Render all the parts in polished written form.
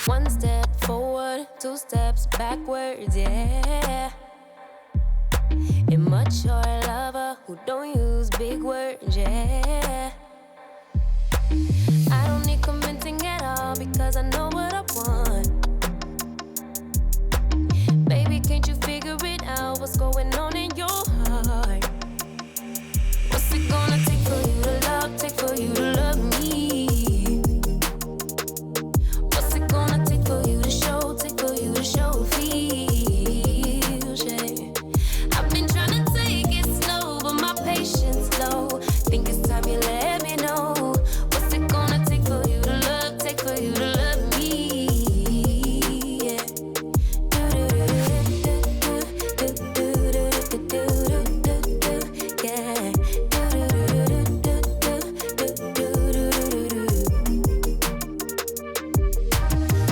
One step forward, two steps backwards, yeah. Immature lover who don't use big words, yeah. I don't need convincing at all because I know what I want. Baby, can't you figure it out? What's going on in your heart? What's it gonna take for you to love, take for you to love me? What's it gonna take for you to show, take for you to show feels, yeah. I've been trying to take it slow, but my patience low. Think it's time you let me know. What's it gonna take for you to love, take for you to love me? Yeah.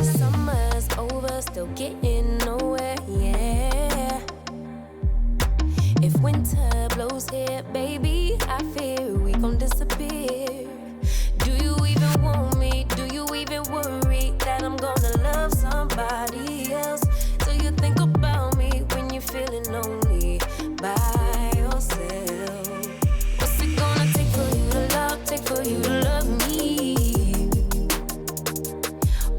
Summer's over, still getting nowhere, yeah. If winter blows here, baby, I fear we gon' disappear. Do you even want me? Do you even worry that I'm gonna love somebody else? Do you think about me when you're feeling lonely by yourself? What's it gonna take for you to love, take for you to love me?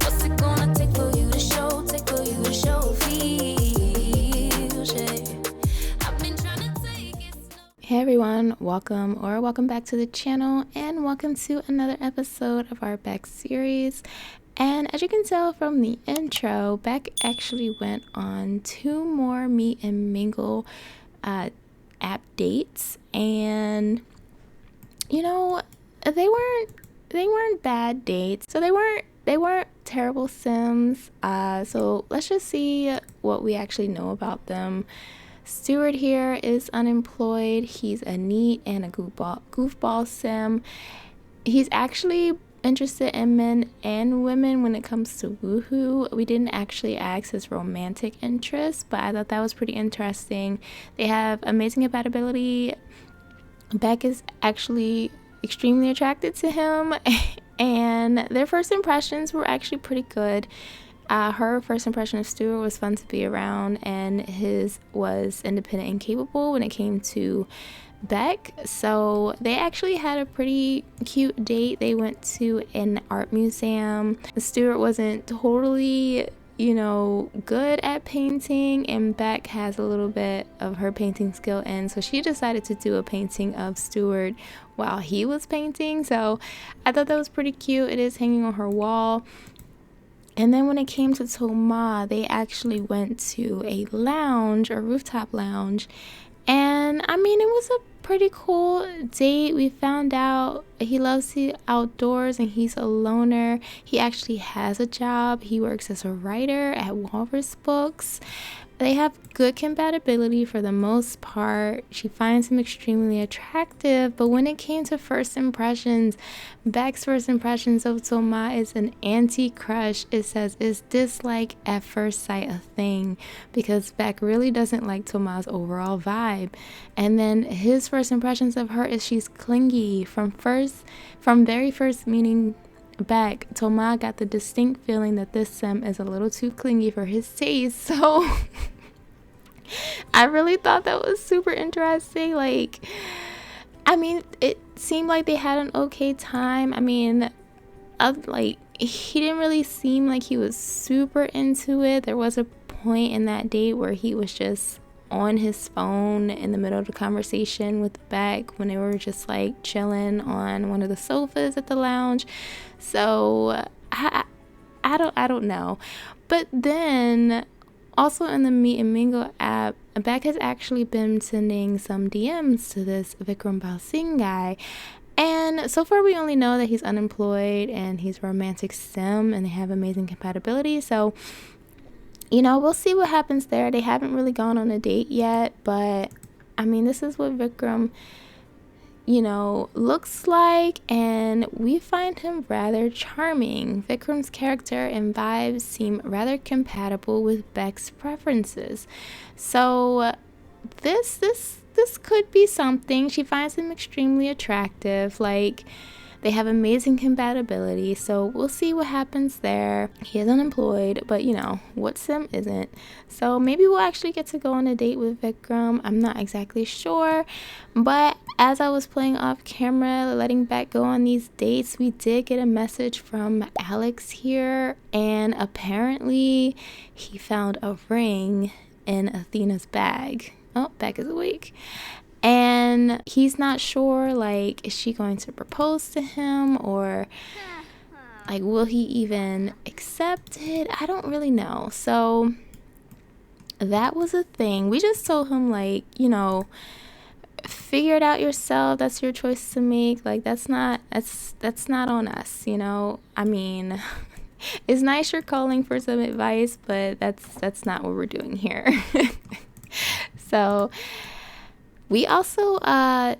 What's it gonna take for you to show, take for you to show feels, yeah. I've been trying to take it slow. Hey everyone, welcome back to the channel, and welcome to another episode of our BECK series. And as you can tell from the intro, BECK actually went on 2 more meet and mingle app dates, and you know, they weren't bad dates. So they weren't terrible sims. So let's just see what we actually know about them. Stuart here is unemployed. He's a neat and a goofball sim. He's actually interested in men and women when it comes to woohoo. We didn't actually ask his romantic interests, but I thought that was pretty interesting. They have amazing compatibility. BECK is actually extremely attracted to him, and their first impressions were actually pretty good. Her first impression of Stuart was fun to be around, and his was independent and capable when it came to BECK. So they actually had a pretty cute date. They went to an art museum. Stuart wasn't totally, good at painting, and BECK has a little bit of her painting skill, and so she decided to do a painting of Stuart while he was painting. So I thought that was pretty cute. It is hanging on her wall. And then when it came to 𝘬𝘬, they actually went to a lounge, a rooftop lounge. And I mean, it was a pretty cool date. We found out he loves the outdoors and he's a loner. He actually has a job. He works as a writer at Walrus Books. They have good compatibility for the most part. She finds him extremely attractive, but when it came to first impressions, BECK's first impressions of 𝘬𝘬 is an anti-crush. It says, is dislike at first sight a thing? Because BECK really doesn't like 𝘬𝘬's overall vibe. And then his first impressions of her is she's clingy. From very first meeting BECK, 𝘬𝘬 got the distinct feeling that this sim is a little too clingy for his taste. So I really thought that was super interesting. It seemed like they had an okay time. He didn't really seem like he was super into it. There was a point in that date where he was just on his phone in the middle of the conversation with BECK when they were just chilling on one of the sofas at the lounge. So I don't know. But then also in the Meet and Mingle app, BECK has actually been sending some DMs to this Vikram Singh guy. And so far we only know that he's unemployed and he's a romantic sim and they have amazing compatibility. So, we'll see what happens there. They haven't really gone on a date yet, but this is what Vikram, looks like, and we find him rather charming. Vikram's character and vibes seem rather compatible with BECK's preferences. So this could be something. She finds him extremely attractive. They have amazing compatibility, so we'll see what happens there. He is unemployed, but you know, what sim isn't? So maybe we'll actually get to go on a date with Vikram. I'm not exactly sure, but as I was playing off camera, letting BECK go on these dates, we did get a message from Alex here, and apparently he found a ring in Athena's bag. Oh, BECK is awake. And he's not sure, like, is she going to propose to him, or like, will he even accept it? I don't really know. So that was a thing. We just told him, like, you know, figure it out yourself. That's your choice to make. Like, that's not on us, you know. I mean, it's nice you're calling for some advice, but that's not what we're doing here. So we also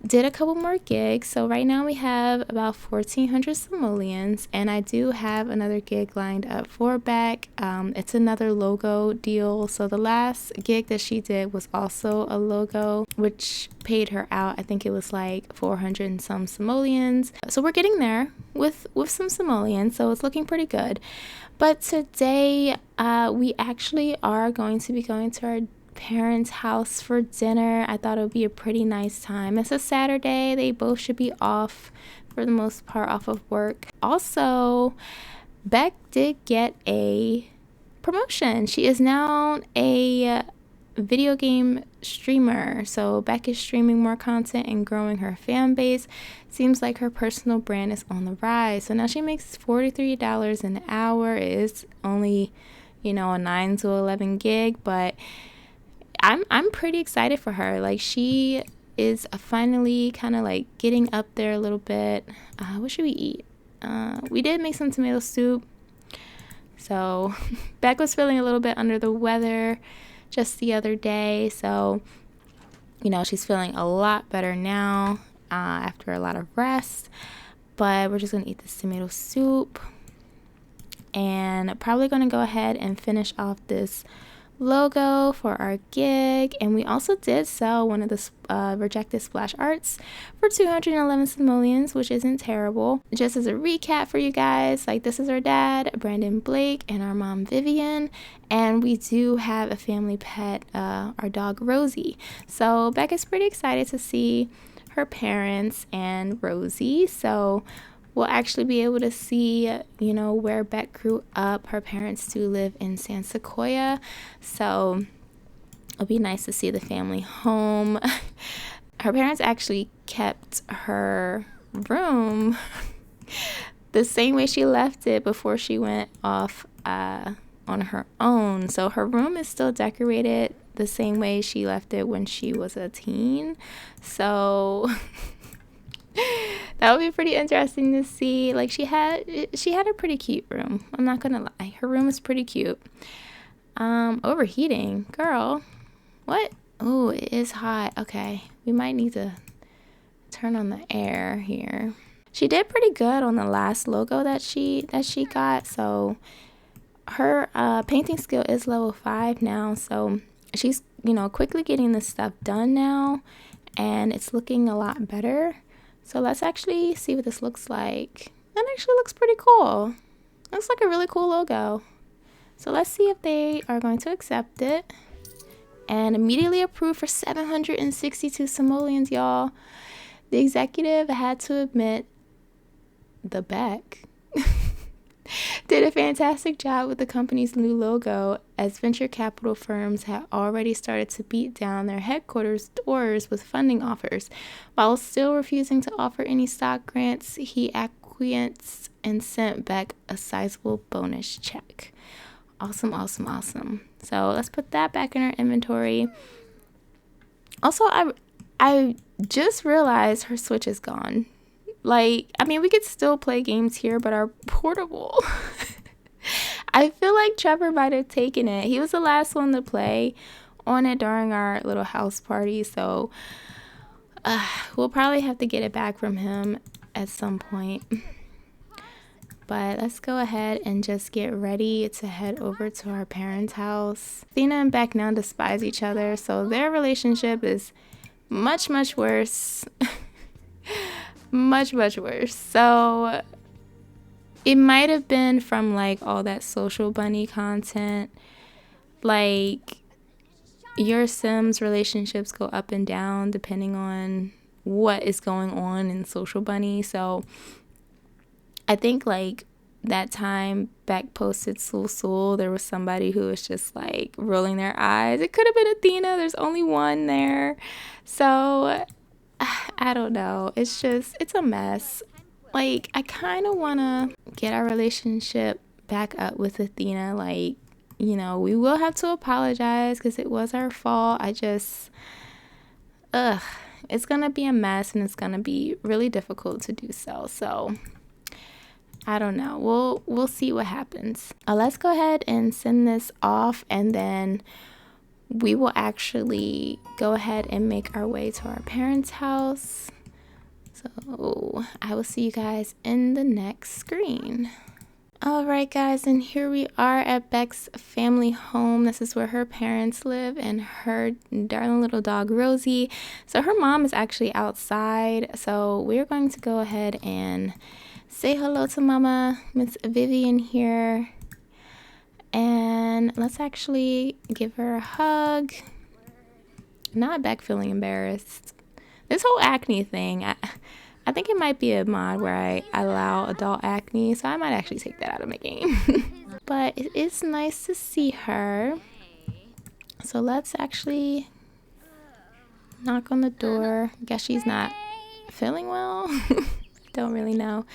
did a couple more gigs. So right now we have about 1,400 simoleons, and I do have another gig lined up for BECK. It's another logo deal. So the last gig that she did was also a logo, which paid her out. I think it was like 400 and some simoleons. So we're getting there with some simoleons. So it's looking pretty good. But today we actually are going to be going to our parents' house for dinner. I thought it would be a pretty nice time. It's a Saturday. They both should be off for the most part, off of work. Also, BECK did get a promotion. She is now a video game streamer. So BECK is streaming more content and growing her fan base. Seems like her personal brand is on the rise. So now she makes $43 an hour. It is only, you know, a 9 to 11 gig, but I'm pretty excited for her. Like, she is finally kind of like getting up there a little bit. What should we eat? We did make some tomato soup. So BECK was feeling a little bit under the weather just the other day. So, you know, she's feeling a lot better now after a lot of rest. But we're just going to eat this tomato soup. And probably going to go ahead and finish off this logo for our gig. And we also did sell one of the rejected splash arts for 211 simoleons, which isn't terrible. Just as a recap for you guys, like, this is our dad, Brandon Blake, and our mom, Vivian, and we do have a family pet, our dog, Rosie. So BECK is pretty excited to see her parents and Rosie. So we'll actually be able to see, you know, where BECK grew up. Her parents do live in San Sequoia, so it'll be nice to see the family home. Her parents actually kept her room the same way she left it before she went off on her own. So her room is still decorated the same way she left it when she was a teen. So that would be pretty interesting to see. Like, she had a pretty cute room. I'm not gonna lie, her room is pretty cute. Overheating, girl. What? Oh, it is hot. Okay, we might need to turn on the air here. She did pretty good on the last logo that she got. So her painting skill is level 5 now. So she's, you know, quickly getting this stuff done now, and it's looking a lot better. So let's actually see what this looks like. That actually looks pretty cool. Looks like a really cool logo. So let's see if they are going to accept it. And immediately approved for 762 simoleons, y'all. The executive had to admit the BECK did a fantastic job with the company's new logo, as venture capital firms had already started to beat down their headquarters doors with funding offers. While still refusing to offer any stock grants, he acquiesced and sent BECK a sizable bonus check. Awesome, awesome, awesome. So let's put that back in our inventory. Also, I just realized her Switch is gone. Like, I mean, we could still play games here, but our portable. I feel like Trevor might have taken it. He was the last one to play on it during our little house party. So we'll probably have to get it back from him at some point. But let's go ahead and just get ready to head over to our parents' house. Athena and BECK now despise each other, so their relationship is much, much worse. much worse. So it might have been from like all that social bunny content. Like your Sims relationships go up and down depending on what is going on in social bunny. So I think like that time BECK posted 𝘱𝘢𝘪𝘦𝘵, there was somebody who was just like rolling their eyes. It could have been Athena. There's only one there. So I don't know. It's a mess. Like, I kind of want to get our relationship back up with Athena. Like, you know, we will have to apologize because it was our fault. It's going to be a mess, and it's going to be really difficult to do so. So I don't know. We'll see what happens. Let's go ahead and send this off, and then we will actually go ahead and make our way to our parents' house. So I will see you guys in the next screen. Alright guys, and here we are at BECK's family home. This is where her parents live and her darling little dog Rosie. So her mom is actually outside, so we're going to go ahead and say hello to Mama, Miss Vivian here. And let's actually give her a hug. Not BECK feeling embarrassed. This whole acne thing, I think it might be a mod where I allow adult acne, so I might actually take that out of my game. But it is nice to see her. So let's actually knock on the door. I guess she's not feeling well. Don't really know.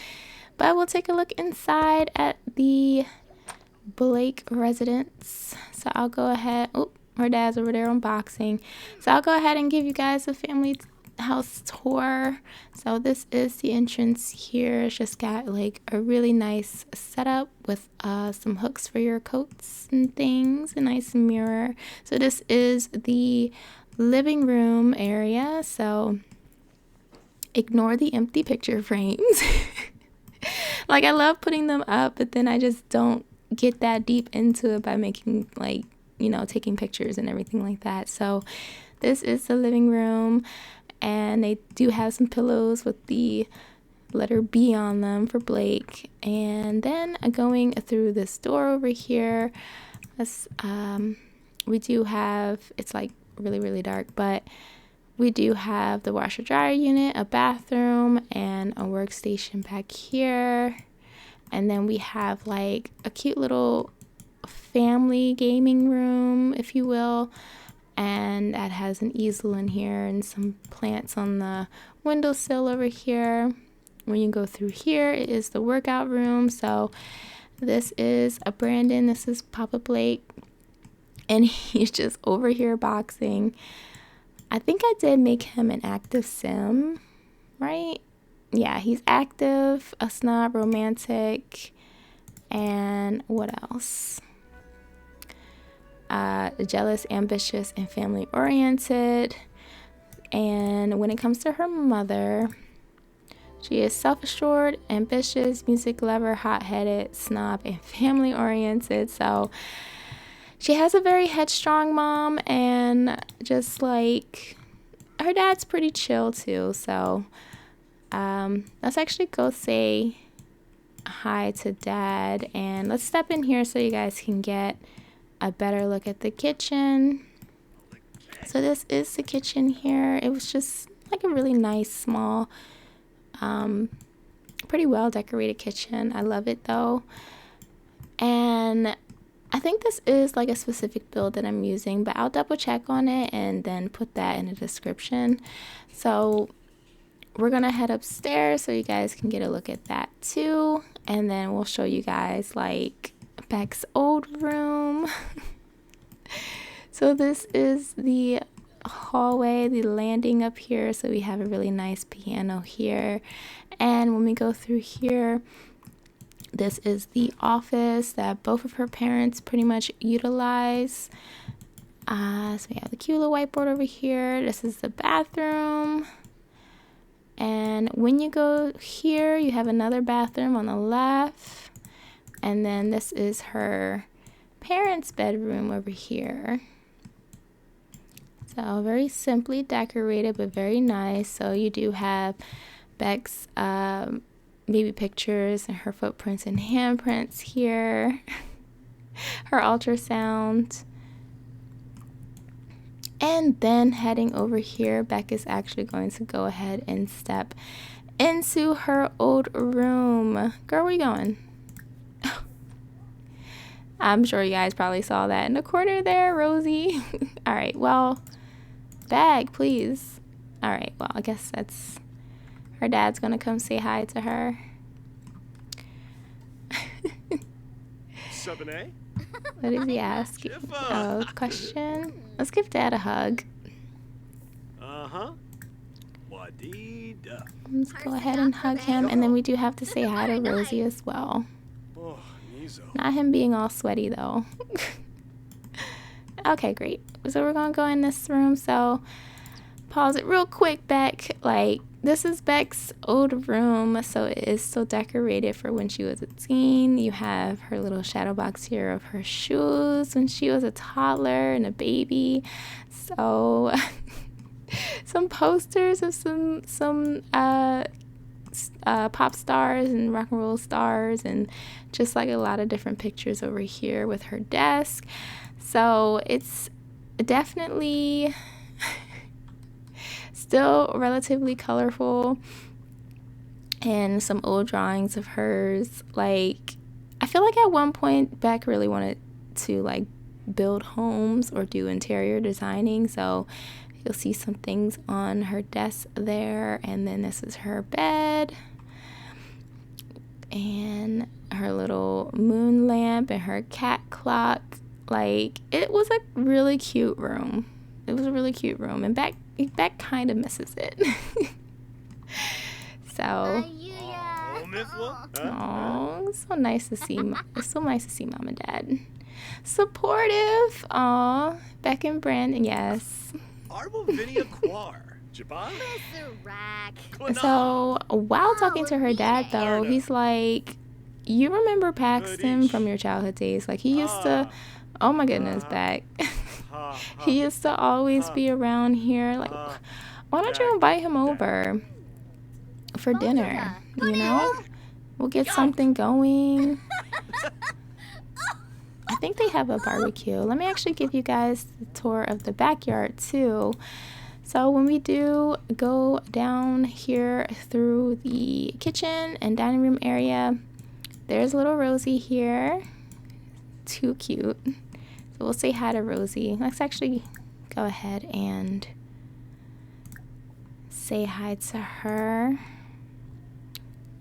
But we'll take a look inside at the Blake residence. So I'll go ahead. Oh, her dad's over there unboxing. So I'll go ahead and give you guys a family house tour. So this is the entrance here. It's just got like a really nice setup with some hooks for your coats and things, a nice mirror. So this is the living room area, so ignore the empty picture frames. Like, I love putting them up, but then I just don't get that deep into it by making, like, you know, taking pictures and everything like that. So this is the living room, and they do have some pillows with the letter B on them for Blake. And then going through this door over here, we do have, it's like really dark, but we do have the washer dryer unit, a bathroom, and a workstation back here. And then we have like a cute little family gaming room, if you will, and that has an easel in here and some plants on the windowsill over here. When you go through here, it is the workout room. So this is a Brandon, this is Papa Blake, and he's just over here boxing. I think I did make him an active sim, right? Yeah, he's active, a snob, romantic, and what else? Jealous, ambitious, and family oriented. And when it comes to her mother, she is self-assured, ambitious, music lover, hot-headed, snob, and family oriented. So she has a very headstrong mom, and just like her dad's pretty chill too. So let's actually go say hi to Dad, and let's step in here so you guys can get a better look at the kitchen. So this is the kitchen here. It was just like a really nice, small, pretty well decorated kitchen. I love it though. And I think this is like a specific build that I'm using, but I'll double check on it and then put that in the description. So we're gonna head upstairs so you guys can get a look at that too, and then we'll show you guys like BECK's old room. So this is the hallway, the landing up here. So we have a really nice piano here, and when we go through here, this is the office that both of her parents pretty much utilize. So we have the cute little whiteboard over here. This is the bathroom. And when you go here, you have another bathroom on the left. And then this is her parents' bedroom over here. So very simply decorated, but very nice. So you do have Beck's baby pictures and her footprints and handprints here. Her ultrasound. And then heading over here, Beck is actually going to go ahead and step into her old room. Girl, where you going? I'm sure you guys probably saw that in the corner there, Rosie. All right, well, Beck, please. All right, well, I guess that's her dad's gonna come say hi to her. What does he ask? Oh, question. Let's give Dad a hug. Let's go ahead and hug him, and then we do have to say hi to Rosie as well. Not him being all sweaty though. Okay, great. So we're gonna go in this room. So pause it real quick, Beck. Like, this is Beck's old room, so it is still decorated for when she was a teen. You have her little shadow box here of her shoes when she was a toddler and a baby. So some posters of some pop stars and rock and roll stars, and just like a lot of different pictures over here with her desk. So it's definitely still relatively colorful, and some old drawings of hers. Like, I feel like at one point Beck really wanted to like build homes or do interior designing, so you'll see some things on her desk there. And then this is her bed and her little moon lamp and her cat clock. Like, it was a really cute room. It was a really cute room, and Beck kind of misses it. So, oh, it's so nice to see. It's so nice to see Mom and Dad supportive. Oh, Beck and Brandon, yes. So while talking to her dad, though, he's like, "You remember Paxton from your childhood days? Like, he used to." Oh my goodness, Beck. He used to always be around here. Like, why don't you invite him over for dinner? You know? We'll get something going. I think they have a barbecue. Let me actually give you guys the tour of the backyard too. So when we do go down here through the kitchen and dining room area, there's little Rosie here. Too cute. So we'll say hi to Rosie. Let's actually go ahead and say hi to her.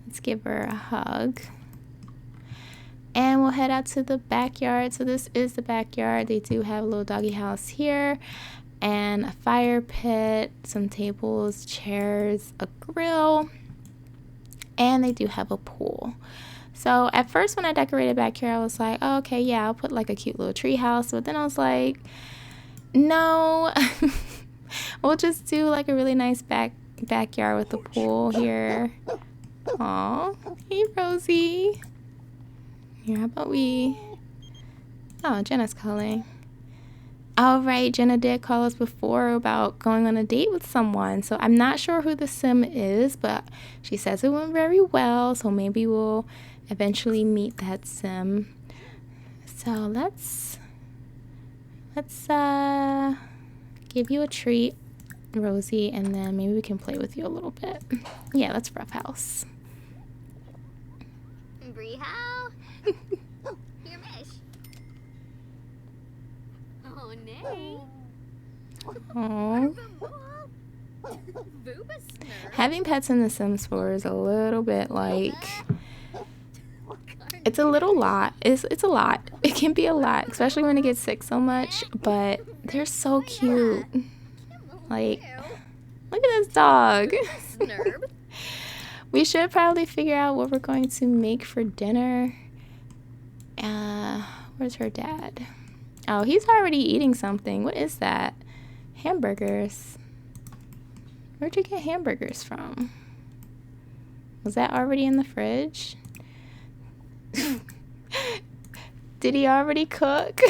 Let's give her a hug. And we'll head out to the backyard. So this is the backyard. They do have a little doggy house here, and a fire pit, some tables, chairs, a grill, and they do have a pool. So at first when I decorated back here, I was like, oh, okay, yeah, I'll put like a cute little tree house. But then I was like, no, we'll just do like a really nice backyard with the pool here. Aw, hey, Rosie. Here, how about we... Oh, Jenna's calling. All right, Jenna did call us before about going on a date with someone. So I'm not sure who the sim is, but she says it went very well. So maybe we'll eventually meet that sim. So let's give you a treat, Rosie, and then maybe we can play with you a little bit. Yeah, let's roughhouse. How? Your mish. Oh, nay. Aww. Having pets in The Sims 4 is a little bit like... It's a little lot. It's a lot. It can be a lot, especially when it gets sick so much, but they're so cute. Like, look at this dog. We should probably figure out what we're going to make for dinner. Where's her dad? Oh, he's already eating something. What is that? Hamburgers. Where'd you get hamburgers from? Was that already in the fridge? Did he already cook?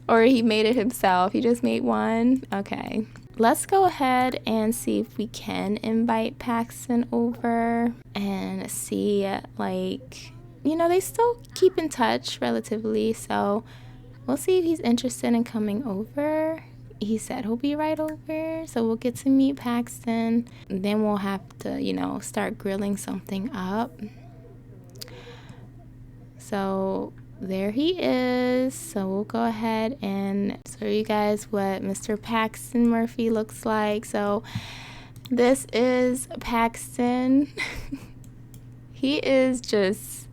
Or he made it himself? He just made one? Okay. let's go ahead and see if we can invite Paxton over and see, like, you know, they still keep in touch relatively, so we'll see if he's interested in coming over. He said he'll be right over, so we'll get to meet Paxton. Then we'll have to, you know, start grilling something up. So there he is. So we'll go ahead and show you guys what Mr. Paxton Murphy looks like. So this is Paxton. He is just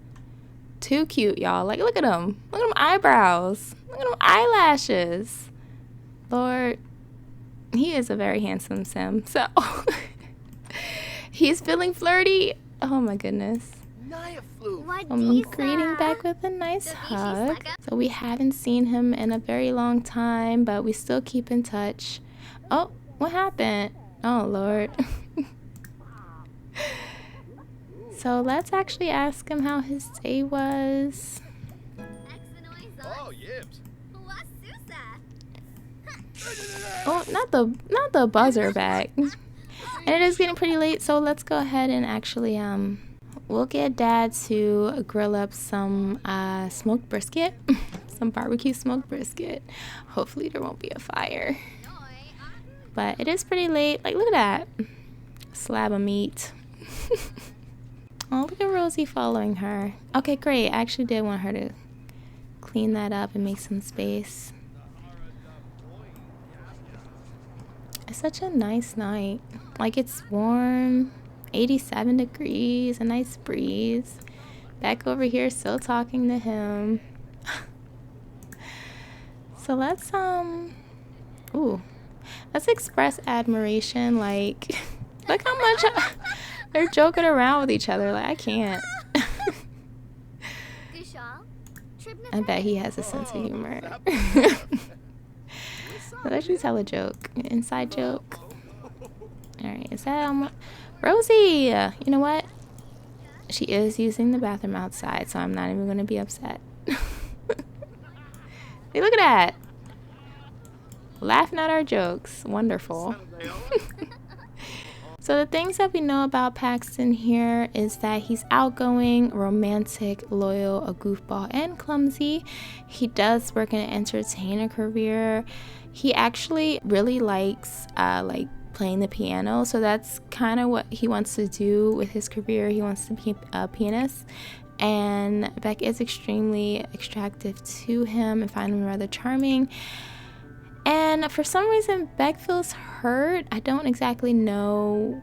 too cute, y'all. Like, look at him. Look at them eyebrows. Look at them eyelashes. Lord, he is a very handsome sim. So he's feeling flirty. Oh my goodness. I'm greeting back with a nice hug. So we haven't seen him in a very long time, but we still keep in touch. Oh, what happened? Oh Lord. So let's actually ask him how his day was. Oh, yips. Oh, not the buzzer back. And it is getting pretty late, so let's go ahead and actually we'll get Dad to grill up some smoked brisket, some barbecue smoked brisket. Hopefully there won't be a fire. But it is pretty late. Like, look at that slab of meat. Oh, look at Rosie following her. Okay, great. I actually did want her to clean that up and make some space. It's such a nice night. Like, it's warm, 87 degrees, a nice breeze. Back over here still talking to him. So let's express admiration. Like, look how much they're joking around with each other. Like, I can't. I bet he has a sense of humor. Let's just tell a joke. Inside joke. Alright, is that Rosie? You know what? She is using the bathroom outside, so I'm not even going to be upset. Hey, look at that. Laughing at our jokes. Wonderful. So the things that we know about Paxton here is that he's outgoing, romantic, loyal, a goofball, and clumsy. He does work in an entertainer career. He actually really likes like playing the piano, so that's kind of what he wants to do with his career. He wants to be a pianist, and Beck is extremely attractive to him and find him rather charming. And for some reason, Beck feels hurt. I don't exactly know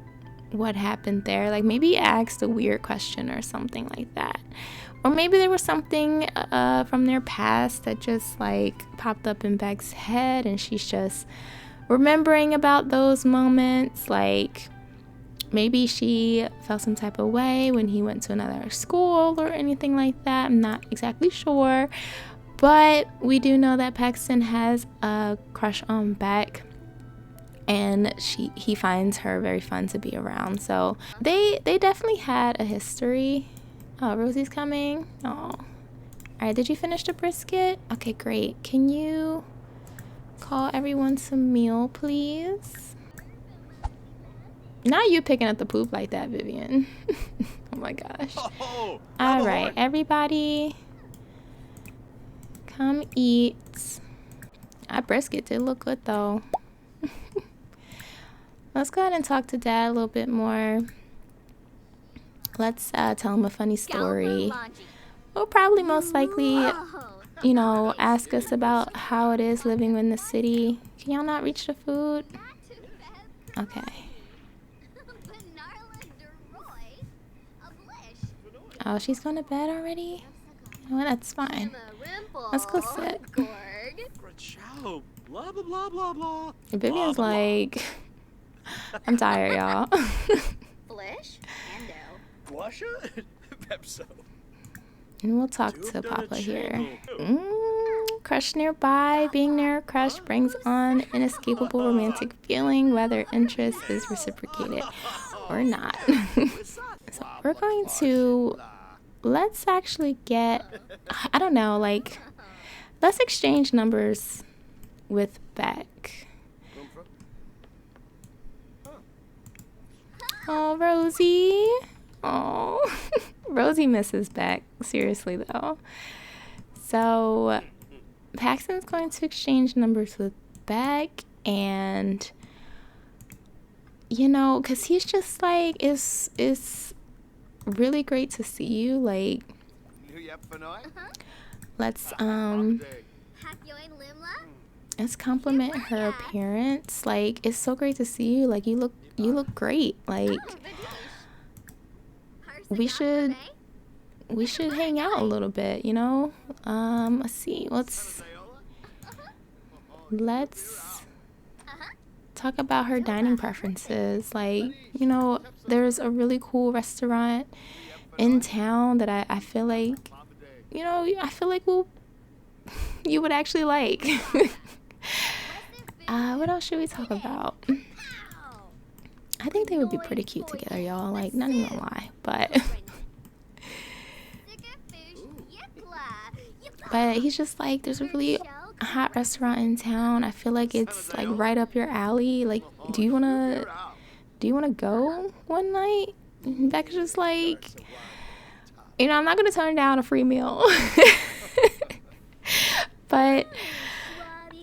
what happened there. Like, maybe he asked a weird question or something like that. Or maybe there was something from their past that just, like, popped up in Beck's head, and she's just remembering about those moments. Like, maybe she felt some type of way when he went to another school or anything like that. I'm not exactly sure. But we do know that Paxton has a crush on Beck, and he finds her very fun to be around. So they definitely had a history. Oh, Rosie's coming. Oh. All right, did you finish the brisket? Okay, great. Can you call everyone some meal, please? Not you picking up the poop like that, Vivian. Oh my gosh. Oh, all right, everybody. Come eat. That brisket did look good though. Let's go ahead and talk to Dad a little bit more. Let's tell him a funny story. We'll probably most likely, you know, ask us about how it is living in the city. Can y'all not reach the food? Okay. Oh, she's going to bed already? Well, that's fine. Let's go sit. Vivian's like, I'm tired, y'all. And we'll talk to Papa here. Crush nearby. Being near a crush brings on inescapable romantic feeling, whether interest is reciprocated or not. So we're going to... Let's actually get, I don't know, like, let's exchange numbers with Beck. Oh, Rosie. Oh, Rosie misses Beck. Seriously, though. So, Paxton's going to exchange numbers with Beck, and, you know, because he's just like, it's really great to see you. Like, let's compliment her appearance. Like, it's so great to see you. Like, you look great. Like, we should hang out a little bit, you know. Let's see, let's talk about her dining preferences. Like, you know, there's a really cool restaurant in town that I feel like, you know, you would actually like. What else should we talk about? I think they would be pretty cute together, y'all. Like, not even gonna lie, but he's just like, there's a really hot restaurant in town. I feel like it's like right up your alley. Like, do you wanna go one night? And Becca's just like, you know, I'm not gonna turn down a free meal. But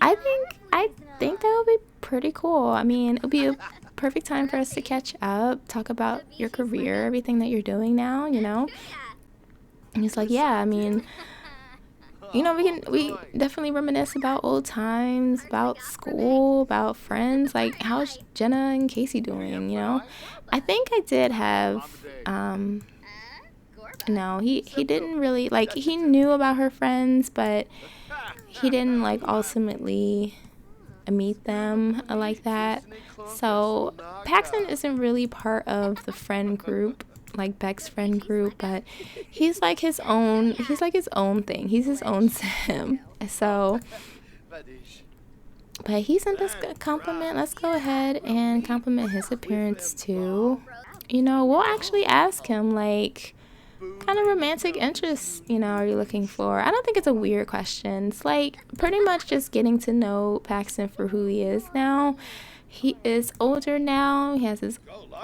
I think that would be pretty cool. I mean, it would be a perfect time for us to catch up, talk about your career, everything that you're doing now, you know. And he's like, yeah, I mean, you know, we definitely reminisce about old times, about school, about friends. Like, how's Jenna and Casey doing, you know? I think I did have, no, he didn't really, like, he knew about her friends, but he didn't, like, ultimately meet them like that. So Paxton isn't really part of the friend group, like Beck's friend group, but he's like his own thing. He's his own Sim. So, but he sent us a compliment. Let's go ahead and compliment his appearance too. You know, we'll actually ask him, like, kind of romantic interests, you know, are you looking for? I don't think it's a weird question. It's like pretty much just getting to know Paxton for who he is now. He is older now. He has his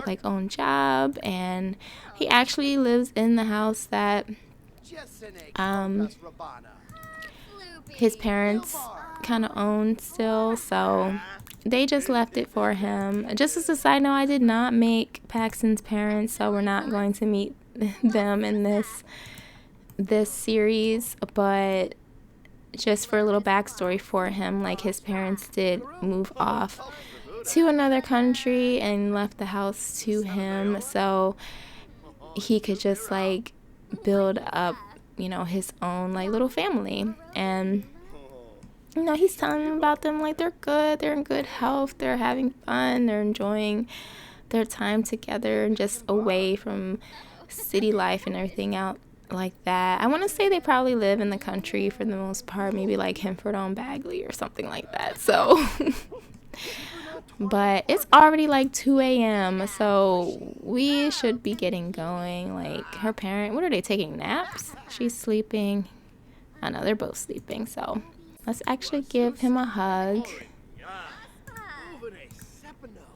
like own job, and he actually lives in the house that his parents kind of own still. So they just left it for him. Just as a side note, I did not make Paxton's parents, so we're not going to meet them in this series, but just for a little backstory for him, like, his parents did move off to another country and left the house to him so he could just like build up, you know, his own like little family. And you know, he's telling them about them, like, they're good, they're in good health, they're having fun, they're enjoying their time together and just away from city life and everything out like that. I want to say they probably live in the country for the most part, maybe like 𝘱𝘪𝘠𝘵 or something like that. So but it's already like 2 a.m. so we should be getting going. Like, her parent, what are they, taking naps? She's sleeping. I know they're both sleeping, so let's actually give him a hug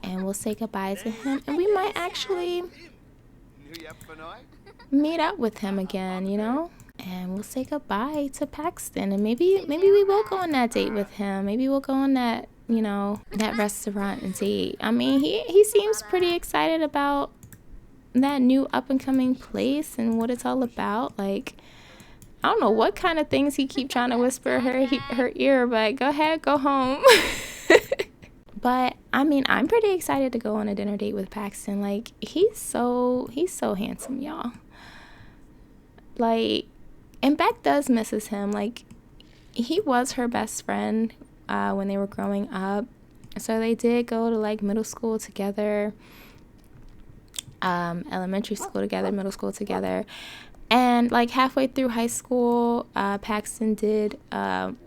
and we'll say goodbye to him, and we might actually meet up with him again, you know, and we'll say goodbye to Paxton, and maybe we will go on that date with him. Maybe we'll go on that, you know, that restaurant and date. I mean, he seems pretty excited about that new up and coming place and what it's all about. Like, I don't know what kind of things he keep trying to whisper her ear, but go ahead, go home. But I mean, I'm pretty excited to go on a dinner date with Paxton. Like, he's so handsome, y'all. Like, and Beck does misses him. Like, he was her best friend when they were growing up. So they did go to like middle school together, elementary school together, middle school together. And like halfway through high school, Paxton did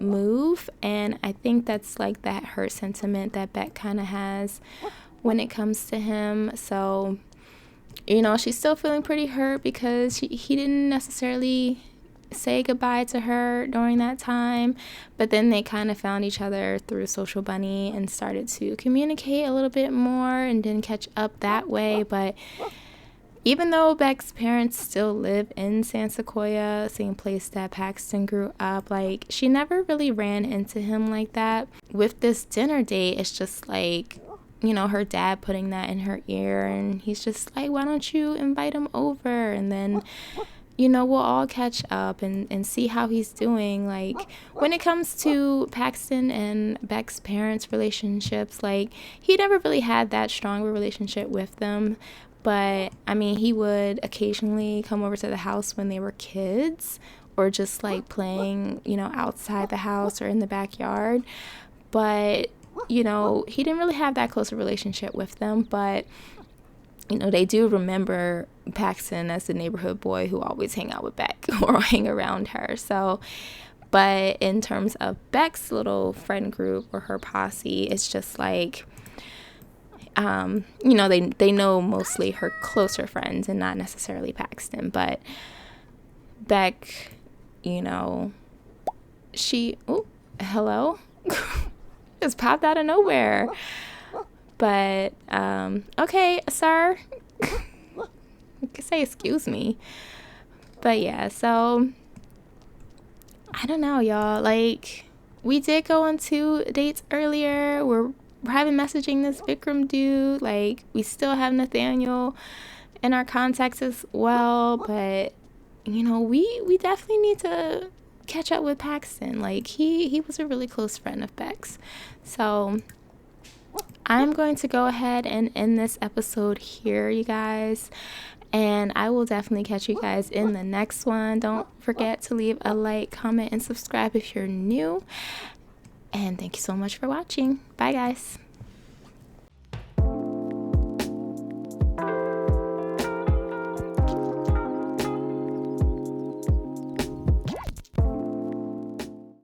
move, and I think that's like that hurt sentiment that Beck kind of has when it comes to him. So, you know, she's still feeling pretty hurt because he didn't necessarily say goodbye to her during that time, but then they kind of found each other through Social Bunny and started to communicate a little bit more and didn't catch up that way. But even though Beck's parents still live in San Sequoia, same place that Paxton grew up, like, she never really ran into him like that. With this dinner date, it's just like, you know, her dad putting that in her ear, and he's just like, why don't you invite him over, and then, you know, we'll all catch up and see how he's doing. Like, when it comes to Paxton and Beck's parents' relationships, like, he never really had that strong of a relationship with them. But, I mean, he would occasionally come over to the house when they were kids, or just, like, playing, you know, outside the house or in the backyard. But, you know, he didn't really have that close a relationship with them. But, you know, they do remember Paxton as the neighborhood boy who always hang out with Beck or hang around her. So, but in terms of Beck's little friend group or her posse, it's just like, you know, they know mostly her closer friends and not necessarily Paxton. But Beck, you know, hello? Just popped out of nowhere. But, okay, sir. You can say excuse me. But yeah, so, I don't know, y'all. Like, we did go on 2 dates earlier. We're private messaging this Vikram dude. Like, we still have Nathaniel in our contacts as well. But, you know, we definitely need to catch up with Paxton. Like, he was a really close friend of Beck's. So, I'm going to go ahead and end this episode here, you guys. And I will definitely catch you guys in the next one. Don't forget to leave a like, comment, and subscribe if you're new. And thank you so much for watching. Bye, guys.